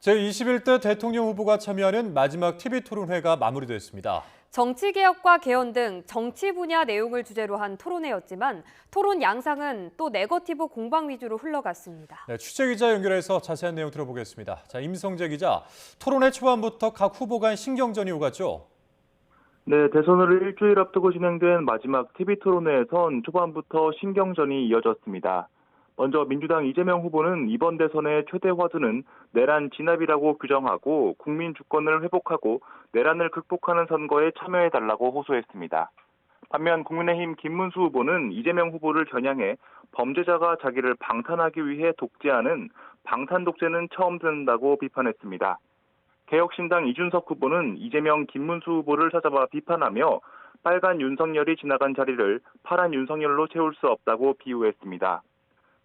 제21대 대통령 후보가 참여하는 마지막 TV토론회가 마무리됐습니다. 정치개혁과 개헌 등 정치 분야 내용을 주제로 한 토론회였지만 토론 양상은 또 네거티브 공방 위주로 흘러갔습니다. 네, 취재기자 연결해서 자세한 내용 들어보겠습니다. 임성재 기자, 토론회 초반부터 각 후보 간 신경전이 오갔죠? 네, 대선을 일주일 앞두고 진행된 마지막 TV토론회에선 초반부터 신경전이 이어졌습니다. 먼저 민주당 이재명 후보는 이번 대선의 최대 화두는 내란 진압이라고 규정하고 국민 주권을 회복하고 내란을 극복하는 선거에 참여해달라고 호소했습니다. 반면 국민의힘 김문수 후보는 이재명 후보를 겨냥해 범죄자가 자기를 방탄하기 위해 독재하는 방탄 독재는 처음 듣는다고 비판했습니다. 개혁신당 이준석 후보는 이재명 김문수 후보를 찾아봐 비판하며 빨간 윤석열이 지나간 자리를 파란 윤석열로 채울 수 없다고 비유했습니다.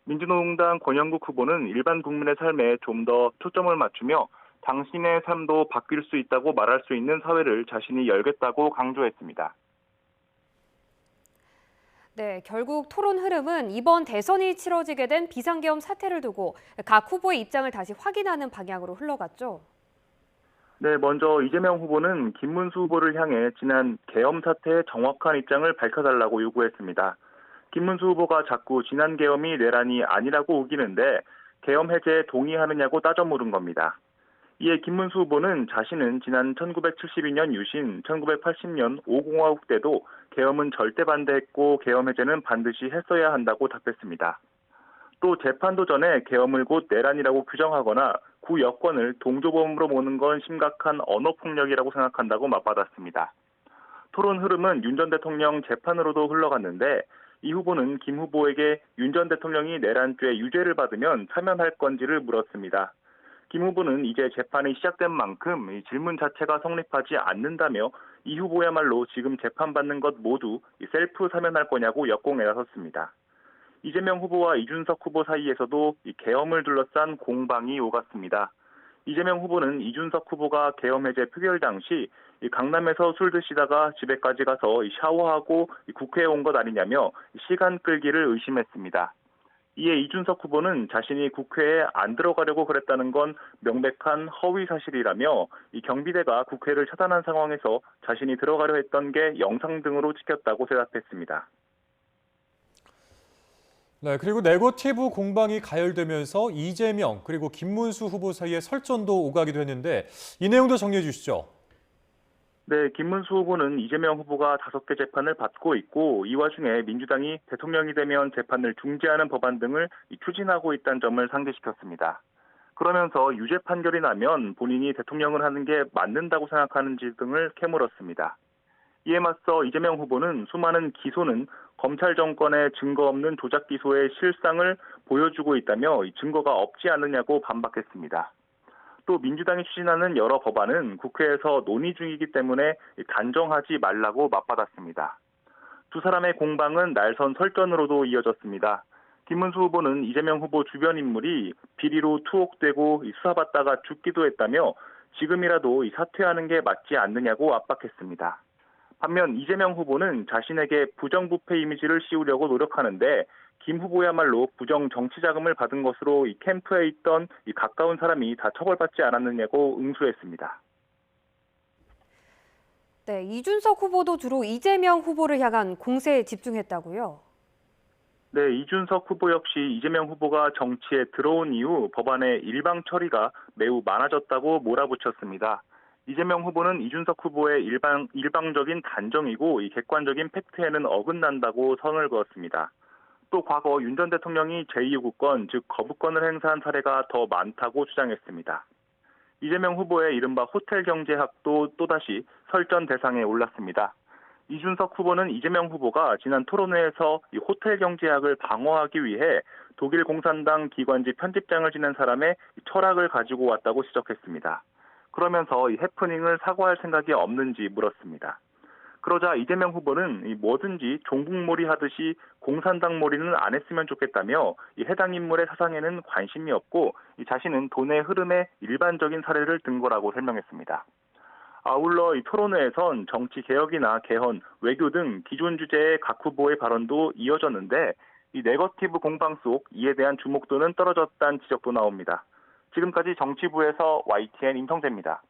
민주노동당 권영국 후보는 일반 국민의 삶에 좀 더 초점을 맞추며 당신의 삶도 바뀔 수 있다고 말할 수 있는 사회를 자신이 열겠다고 강조했습니다. 네, 결국 토론 흐름은 이번 대선이 치러지게 된 비상계엄 사태를 두고 각 후보의 입장을 다시 확인하는 방향으로 흘러갔죠. 네, 먼저 이재명 후보는 김문수 후보를 향해 지난 계엄 사태의 정확한 입장을 밝혀달라고 요구했습니다. 김문수 후보가 자꾸 지난 계엄이 내란이 아니라고 우기는데 계엄 해제에 동의하느냐고 따져 물은 겁니다. 이에 김문수 후보는 자신은 지난 1972년 유신, 1980년 5공화국 때도 계엄은 절대 반대했고 계엄 해제는 반드시 했어야 한다고 답했습니다. 또 재판도 전에 계엄을 곧 내란이라고 규정하거나 구 여권을 동조범으로 모는 건 심각한 언어폭력이라고 생각한다고 맞받았습니다. 토론 흐름은 윤 전 대통령 재판으로도 흘러갔는데 이 후보는 김 후보에게 윤 전 대통령이 내란죄 유죄를 받으면 참여할 건지를 물었습니다. 김 후보는 이제 재판이 시작된 만큼 이 질문 자체가 성립하지 않는다며 이 후보야말로 지금 재판받는 것 모두 셀프 사면할 거냐고 역공에 나섰습니다. 이재명 후보와 이준석 후보 사이에서도 계엄을 둘러싼 공방이 오갔습니다. 이재명 후보는 이준석 후보가 계엄 해제 표결 당시 강남에서 술 드시다가 집에까지 가서 샤워하고 국회에 온 것 아니냐며 시간 끌기를 의심했습니다. 이에 이준석 후보는 자신이 국회에 안 들어가려고 그랬다는 건 명백한 허위 사실이라며 경비대가 국회를 차단한 상황에서 자신이 들어가려 했던 게 영상 등으로 찍혔다고 대답했습니다. 네, 그리고 네거티브 공방이 가열되면서 이재명 그리고 김문수 후보 사이에 설전도 오가기도 했는데 이 내용도 정리해 주시죠. 네, 김문수 후보는 이재명 후보가 5개 재판을 받고 있고 이 와중에 민주당이 대통령이 되면 재판을 중지하는 법안 등을 추진하고 있다는 점을 상기시켰습니다. 그러면서 유죄 판결이 나면 본인이 대통령을 하는 게 맞는다고 생각하는지 등을 캐물었습니다. 이에 맞서 이재명 후보는 수많은 기소는 검찰 정권의 증거 없는 조작 기소의 실상을 보여주고 있다며 증거가 없지 않느냐고 반박했습니다. 또 민주당이 추진하는 여러 법안은 국회에서 논의 중이기 때문에 단정하지 말라고 맞받았습니다. 두 사람의 공방은 날선 설전으로도 이어졌습니다. 김문수 후보는 이재명 후보 주변 인물이 비리로 투옥되고 수사받다가 죽기도 했다며 지금이라도 사퇴하는 게 맞지 않느냐고 압박했습니다. 반면 이재명 후보는 자신에게 부정부패 이미지를 씌우려고 노력하는데 김 후보야말로 부정 정치 자금을 받은 것으로 이 캠프에 있던 가까운 사람이 다 처벌받지 않았느냐고 응수했습니다. 네, 이준석 후보도 주로 이재명 후보를 향한 공세에 집중했다고요? 네, 이준석 후보 역시 이재명 후보가 정치에 들어온 이후 법안의 일방 처리가 매우 많아졌다고 몰아붙였습니다. 이재명 후보는 이준석 후보의 일방적인 단정이고 이 객관적인 팩트에는 어긋난다고 선을 그었습니다. 또 과거 윤 전 대통령이 제2요구권, 즉 거부권을 행사한 사례가 더 많다고 주장했습니다. 이재명 후보의 이른바 호텔 경제학도 또다시 설전 대상에 올랐습니다. 이준석 후보는 이재명 후보가 지난 토론회에서 이 호텔 경제학을 방어하기 위해 독일 공산당 기관지 편집장을 지낸 사람의 철학을 가지고 왔다고 지적했습니다. 그러면서 이 해프닝을 사과할 생각이 없는지 물었습니다. 그러자 이재명 후보는 뭐든지 종북몰이 하듯이 공산당 몰이는 안 했으면 좋겠다며 해당 인물의 사상에는 관심이 없고 자신은 돈의 흐름의 일반적인 사례를 든 거라고 설명했습니다. 아울러 이 토론회에선 정치 개혁이나 개헌, 외교 등 기존 주제의 각 후보의 발언도 이어졌는데 이 네거티브 공방 속 이에 대한 주목도는 떨어졌다는 지적도 나옵니다. 지금까지 정치부에서 YTN 임성재입니다.